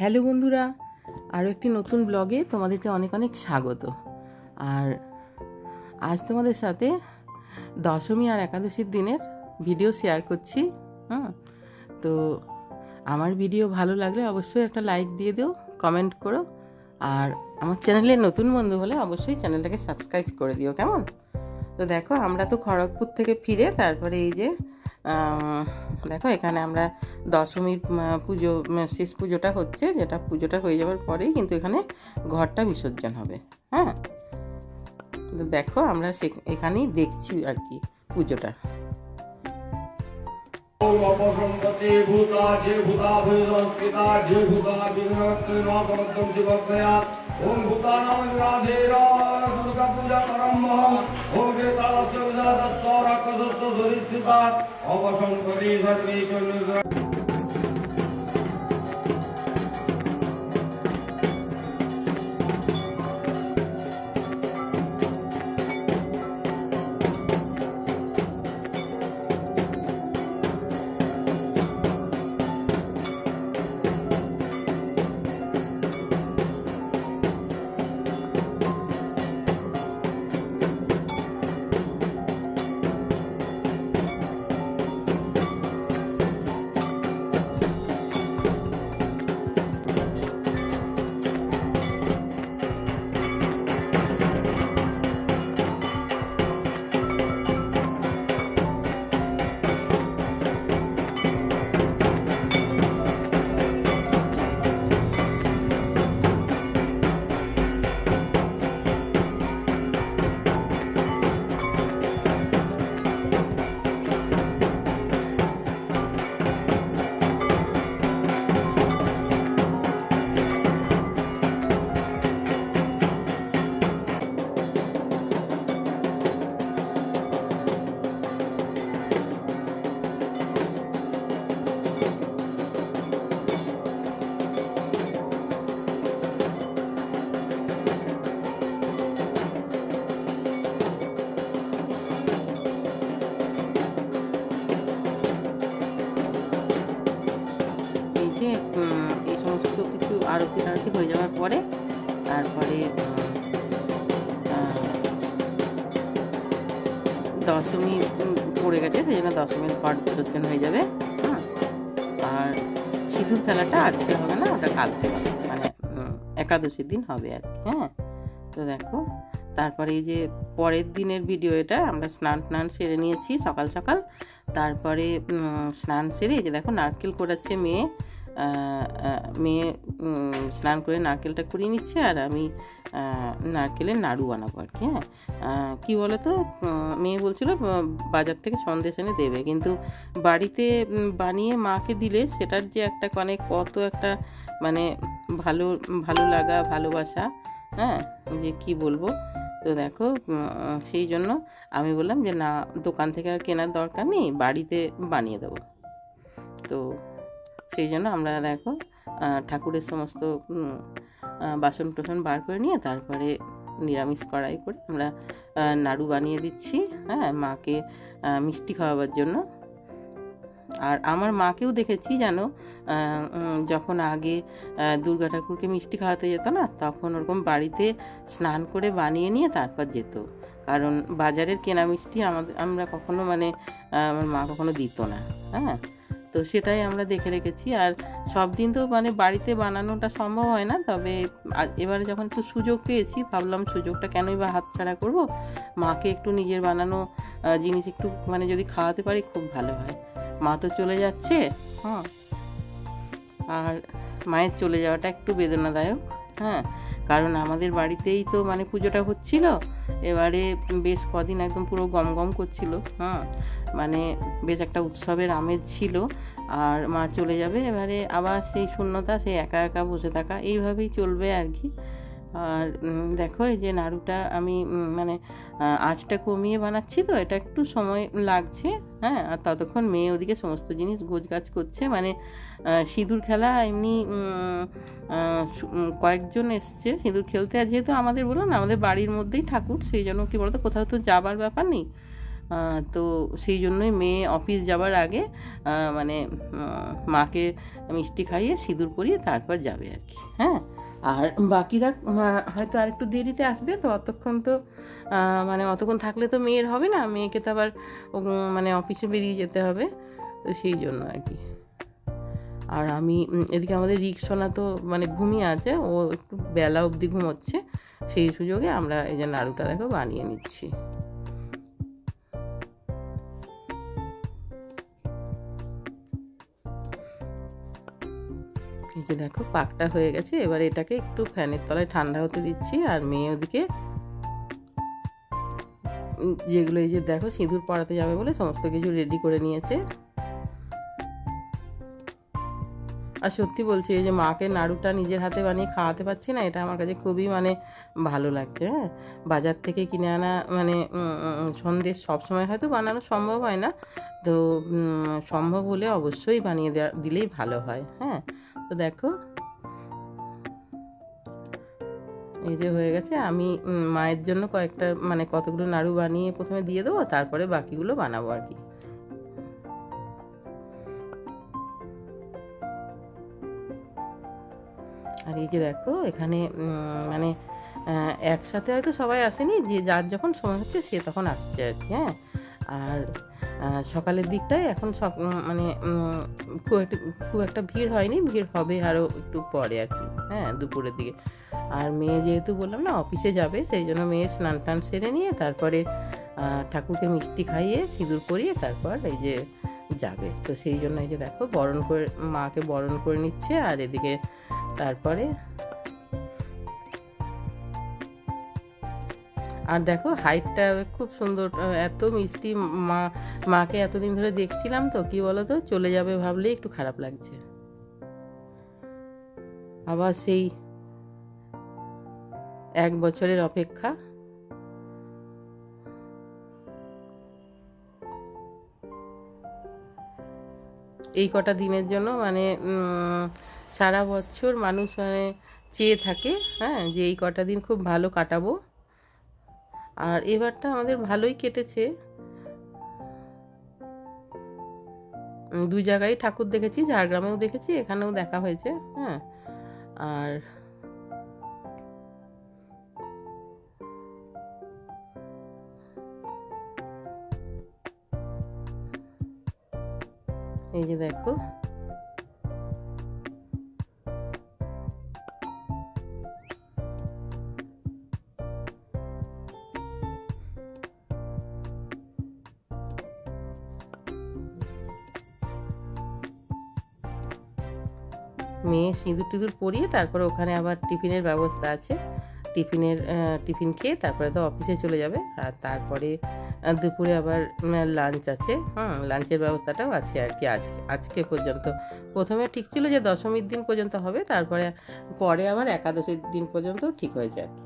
Hello বন্ধুরা, আরও একটি নতুন ব্লগে তোমাদেরকে অনেক অনেক স্বাগত। আর আজ তোমাদের সাথে দশমী আর একাদশীর দিনের ভিডিও শেয়ার করছি। তো আমার ভিডিও ভালো লাগলে অবশ্যই একটা লাইক দিয়ে দিও, কমেন্ট করো, আর আমার চ্যানেলে নতুন বন্ধু হলে অবশ্যই চ্যানেলটাকে সাবস্ক্রাইব করে দিও, কেমন? তো দেখো, আমরা তো খড়গপুর থেকে ফিরে তারপরে এই যে দেখো এখানে আমরা দশমীর পুজো, শেষ পুজোটা হচ্ছে, যেটা পুজোটা হয়ে যাওয়ার পরেই কিন্তু এখানে ঘরটা বিসর্জন হবে। হ্যাঁ, তো দেখো আমরা এখানেই দেখছি আর কি পুজোটা। ओम भूतानां विराधेरा दुर्गा पूजा करम्मः ओम वेदालस्य विजातस्य राक्षसस्य सुरिस्थिता अवसंपरि सर्वे चन्द्र এই সমস্ত কিছু আরতি হয়ে যাওয়ার পরে তারপরে দশমী পড়ে গেছে, সেই জন্য দশমীর ঘর বিসর্জন হয়ে যাবে। আর সিঁদুর খেলাটা আজকে হবে না, ওটা কালকে হবে, মানে একাদশীর দিন হবে আর কি। হ্যাঁ, তো দেখো তারপরে এই যে পরের দিনের ভিডিও, এটা আমরা স্নান সেরে নিয়েছি সকাল সকাল। তারপরে স্নান সেরে এই যে দেখো নারকেল কোড়াচ্ছে মেয়ে স্নান করে নারকেলটা কুড়িয়ে নিচ্ছে, আর আমি নারকেলের নাড়ু বানাবো আর কি। হ্যাঁ, কী বলো তো, মেয়ে বলছিল বাজার থেকে সন্দেশ এনে দেবে, কিন্তু বাড়িতে বানিয়ে মাকে দিলে সেটার যে একটা কত একটা মানে ভালো লাগা, ভালোবাসা, হ্যাঁ, যে কি বলবো। তো দেখো সেই জন্য আমি বললাম যে না, দোকান থেকে আর কেনার দরকার নেই, বাড়িতে বানিয়ে দেবো। তো সেই জন্য আমরা দেখো ঠাকুরের সমস্ত বাসন টাসন বার করে নিয়ে তারপরে নিরামিষ কড়াই করে আমরা নাড়ু বানিয়ে দিচ্ছি, হ্যাঁ, মাকে মিষ্টি খাওয়াবার জন্য। আর আমার মাকেও দেখেছি জানো, যখন আগে দুর্গা ঠাকুরকে মিষ্টি খাওয়াতে যেত না, তখন ওরকম বাড়িতে স্নান করে বানিয়ে নিয়ে তারপর যেত, কারণ বাজারের কেনা মিষ্টি আমরা কখনো আমার মা কখনো দিত না। হ্যাঁ, তো সেটাই আমরা দেখে রেখেছি। আর সব দিন তো বাড়িতে বানানোটা সম্ভব হয় না, তবে এবারে যখন একটু সুযোগ পেয়েছি ভাবলাম সুযোগটা কেনই বা হাতছাড়া করব, মাকে একটু নিজের বানানো জিনিস একটু যদি খাওয়াতে পারি খুব ভালো হয়। মা তো চলে যাচ্ছে, আর মায়ের চলে যাওয়াটা একটু বেদনাদায়ক। হ্যাঁ, কারণ আমাদের বাড়িতেই তো পুজোটা হচ্ছিল, এবারে বেশ কদিন একদম পুরো গম করছিল। বেশ একটা উৎসবের আমেজ ছিল, আর মা চলে যাবে, এবারে আবার সেই শূন্যতা, সেই একা একা বসে থাকা, এইভাবেই চলবে আর কি। আর দেখো এই যে নাড়ুটা আমি আঁচটা কমিয়ে বানাচ্ছি, তো এটা একটু সময় লাগছে। হ্যাঁ, আর ততক্ষণ মেয়ে ওদিকে সমস্ত জিনিস গোছগাছ করছে। সিঁদুর খেলা এমনি কয়েকজন এসছে সিঁদুর খেলতে, আর যেহেতু আমাদের বললাম না আমাদের বাড়ির মধ্যেই ঠাকুর, সেই জন্য কি বলতো কোথাও তো যাবার ব্যাপার নেই, তো সেই জন্যই মেয়ে অফিস যাবার আগে মানে মাকে মিষ্টি খাইয়ে সিঁদুর পরিয়ে তারপর যাবে আর কি। হ্যাঁ, আর বাকিরা হয়তো আর একটু দেরিতে আসবে, তো অতক্ষণ তো মানে অতক্ষণ থাকলে তো মেয়ের হবে না, মেয়েকে তো আবার মানে অফিসে বেরিয়ে যেতে হবে, তো সেই জন্য আর কি। আর আমি এদিকে আমাদের রিক্সোনা তো মানে ঘুমিয়ে আছে, ও একটু বেলা অবধি ঘুমোচ্ছে, সেই সুযোগে আমরা এই যে নাড়ুটা দেখো বানিয়ে নিচ্ছি। এই যে দেখো পাকটা হয়ে গেছে, এবার এটাকে একটু ফ্যানের তলায় ঠান্ডা হতে দিচ্ছি। আর মেয়ে ওদিকে যেগুলো এই যে দেখো সিঁদুর পরাতে যাবে বলে সমস্ত কিছু রেডি করে নিয়েছে। আর সত্যি বলছি, এই যে মাকে নাড়ুটা নিজের হাতে বানিয়ে খাওয়াতে পারছি না, এটা আমার কাছে খুবই মানে ভালো লাগছে। হ্যাঁ, বাজার থেকে কিনে আনা মানে সন্দেশ সবসময় হয়তো বানানো সম্ভব হয় না, তো সম্ভব হলে অবশ্যই বানিয়ে দিলেই ভালো হয়। হ্যাঁ, তো দেখো এই যে হয়ে গেছে। আমি মায়ের জন্য কয়েকটা মানে কতগুলো নাড়ু বানিয়ে প্রথমে দিয়ে দেবো, তারপরে বাকিগুলো বানাবো আর কি। আর এই যে দেখো এখানে মানে একসাথে হয়তো সবাই আসেনি, যে যার যখন সময় হচ্ছে সে তখন আসছে আর কি। হ্যাঁ, আর সকালের দিকটায় এখন মানে খুব একটা ভিড় হয়নি, ভিড় হবে আরও একটু পরে আর কি। হ্যাঁ, দুপুরের দিকে। আর মেয়ে যেহেতু বললাম না অফিসে যাবে, সেই জন্য মেয়ে স্নান টান সেরে নিয়ে তারপরে ঠাকুরকে মিষ্টি খাইয়ে সিঁদুর পরিয়ে তারপর এই যে যাবে, তো সেই জন্য এই যে দেখো বরণ করে মাকে বরণ করে নিচ্ছে। আর এদিকে তারপরে আর দেখো হাইটটা খুব সুন্দর, এত মিষ্টি। মাকে এতদিন ধরে দেখছিলাম, তো কি বলতো চলে যাবে ভাবলেই একটু খারাপ লাগছে। আবার সেই 1 বছরের অপেক্ষা। এই কটা দিনের জন্য মানে সারা বছর মানুষ মানে চেয়ে থাকে, হ্যাঁ, যে এই কটা দিন খুব ভালো কাটাবো। আর এবারটা আমাদের ভালোই কেটেছে, 2 জায়গায় ঠাকুর দেখেছি, ঝাড়গ্রামেও দেখেছি, এখানেও দেখা হয়েছে। হ্যাঁ, আর এই যে দেখো মেয়ে সিঁদুর টিঁদুর পরিয়ে তারপরে ওখানে আবার টিফিনের ব্যবস্থা আছে, টিফিন খেয়ে তারপরে তো অফিসে চলে যাবে। আর তারপরে দুপুরে আবার লাঞ্চ আছে। লাঞ্চের ব্যবস্থাটাও আছে আর কি। আজকে পর্যন্ত প্রথমে ঠিক ছিল যে দশমীর দিন পর্যন্ত হবে, তারপরে পরে আবার একাদশীর দিন পর্যন্ত ঠিক হয়েছে আর কি।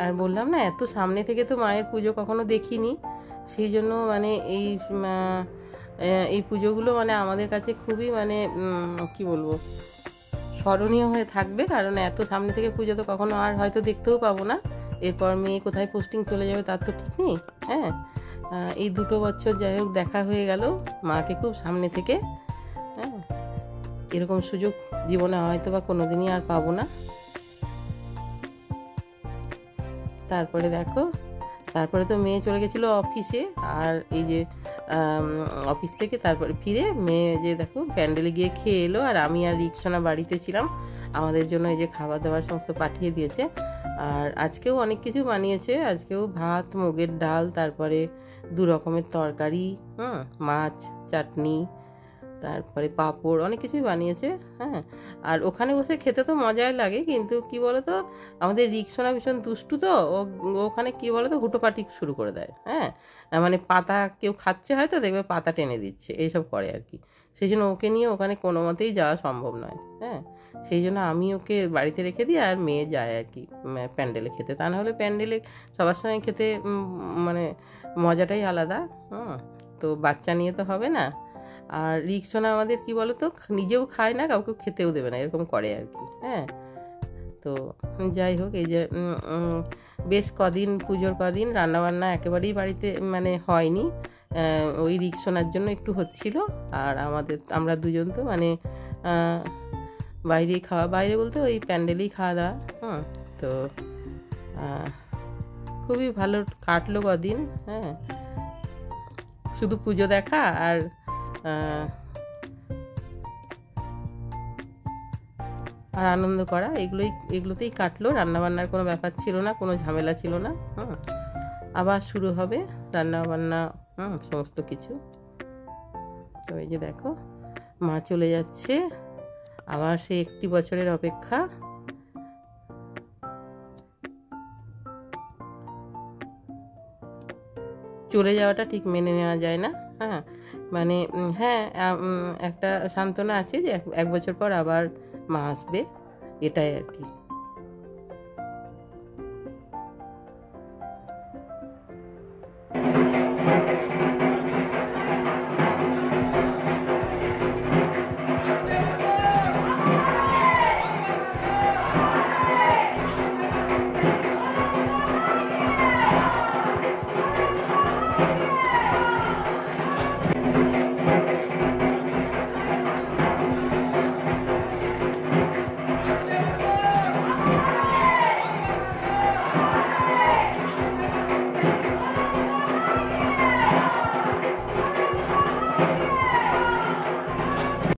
আর বললাম না এত সামনে থেকে তো মায়ের পুজো কখনো দেখিনি, সেই জন্য মানে এই পুজোগুলো মানে আমাদের কাছে খুবই মানে কি বলবো স্মরণীয় হয়ে থাকবে। কারণ এত সামনে থেকে পুজো তো কখনো আর হয়তো দেখতেও পাবো না। এরপর মেয়ে কোথায় পোস্টিং চলে যাবে তার তো ঠিক নেই। হ্যাঁ, এই 2 বছর যাই হোক দেখা হয়ে গেল মাকে খুব সামনে থেকে। হ্যাঁ, এরকম সুযোগ জীবনে হয়তো বা কোনোদিনই আর পাবো না। তারপরে দেখো তারপরে তো মেয়ে চলে গেছিলো অফিসে, আর এই যে অফিস থেকে তারপরে ফিরে মেয়ে যে দেখো প্যান্ডেলে গিয়ে খেয়ে এলো। আর আমি আর রিক্সোনা বাড়িতে ছিলাম, আমাদের জন্য এই যে খাবার দাবার সমস্ত পাঠিয়ে দিয়েছে। আর আজকেও অনেক কিছু বানিয়েছে, আজকেও ভাত, মুগের ডাল, তারপরে 2 রকমের তরকারি, মাছ, চাটনি, তারপরে পাঁপড়, অনেক কিছুই বানিয়েছে। হ্যাঁ, আর ওখানে বসে খেতে তো মজাই লাগে, কিন্তু কি বলতো আমাদের রিক্সোনা ভীষণ দুষ্টু, তো ওখানে কি বলতো হুটোপাটি শুরু করে দেয়। হ্যাঁ, মানে পাতা কেউ খাচ্ছে হয়তো দেখবে পাতা টেনে দিচ্ছে, এইসব করে আর কি। সেই জন্য ওকে নিয়ে ওখানে কোনো মতেই যাওয়া সম্ভব নয়। হ্যাঁ, সেই জন্য আমি ওকে বাড়িতে রেখে দিই, আর মেয়ে যায় আর কি প্যান্ডেলে খেতে। তা নাহলে প্যান্ডেলে সবার সঙ্গে খেতে মানে মজাটাই আলাদা। তো বাচ্চা নিয়ে তো হবে না। আর রিকসোনা আমাদের কি বলো তো, নিজেও খায় না, কাউকে খেতেও দেবে না, এরকম করে আর কি। হ্যাঁ, তো যাই হোক, এই যে বেশ কদিন, পুজোর কদিন রান্নাবান্না একেবারেই বাড়িতে মানে হয়নি। ওই রিকসোনার জন্য একটু হচ্ছিল। আর আমরা দুজন তো মানে বাইরেই খাওয়া, বাইরে বলতে ওই প্যান্ডেলেই খাওয়া দাওয়া। তো খুবই ভালো কাটলো কদিন। হ্যাঁ, শুধু পুজো দেখা আর আনন্দ করা, এগুলোতেই কাটলো। রান্নাবান্নার কোনো ব্যাপার ছিল না, কোনো ঝামেলা ছিল না। আবার শুরু হবে রান্নাবান্না, সমস্ত কিছু। তো এই যে দেখো, মা চলে যাচ্ছে, আবার সে 1 বছরের অপেক্ষা। চলে যাওয়াটা ঠিক মেনে নেওয়া যায় না। মানে হ্যাঁ, একটা সান্ত্বনা আছে যে 1 বছর পর আবার মা আসবে, এটাই আর কি।